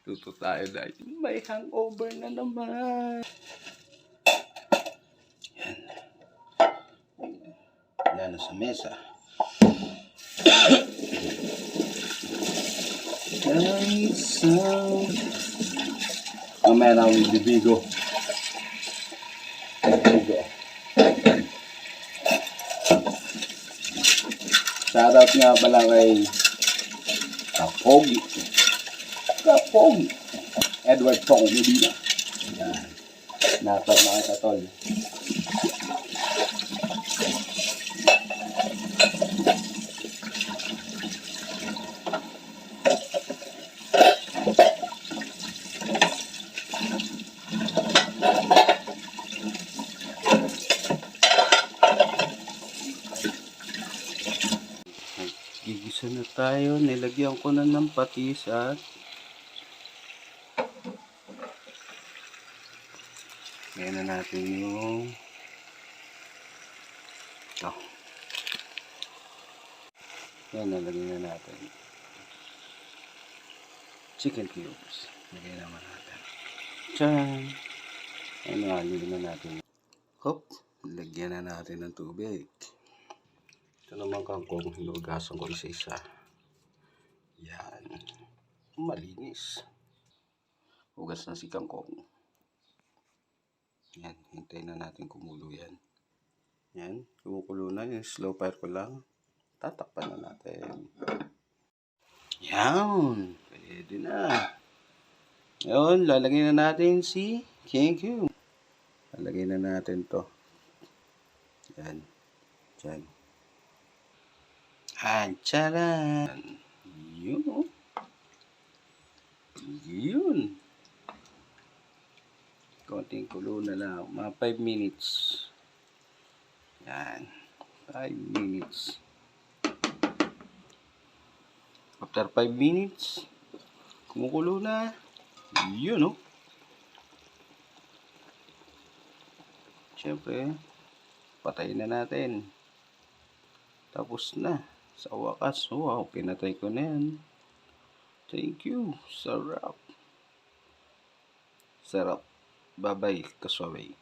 Luto tayo dahil may hangover na naman. Yan. Wala na sa mesa. Guys, mamaya na akong bibigo. Shoutout nga pala kay Kapogi. Edward Tong Medina. Yan. Nato mga katol. Gigisa na tayo. Nilagyan ko na ng patis at ngayon na natin yung yan, nalagyan na natin chicken cubes. Lagyan naman natin. Tcharan! Ayun na, lagyan na natin. Hop! Lagyan na natin ng tubig. Ito naman kangkong, hinugasan ko isa-isa. Yan. Malinis. Hugas na si kangkong. Yan. Hintayin na natin kumulo yan. Yan. Kumukulo na. Yung slow fire ko lang. Tatakpan na natin. Yan. Pwede na. Yun. Lalagay na natin si King Q. Lalagay na natin to. Yan. Yan. Tcharan! Yun, oh. Yun. Konting kulo na lang. Mga 5 minutes. Yan. 5 minutes. After 5 minutes, kumukulo na. Yun, oh. Siyempre, patayin na natin. Tapos na. Sa wakas, wow, pinatay ko na yan. Thank you. Sarap. Sarap. Bye-bye, kasaway.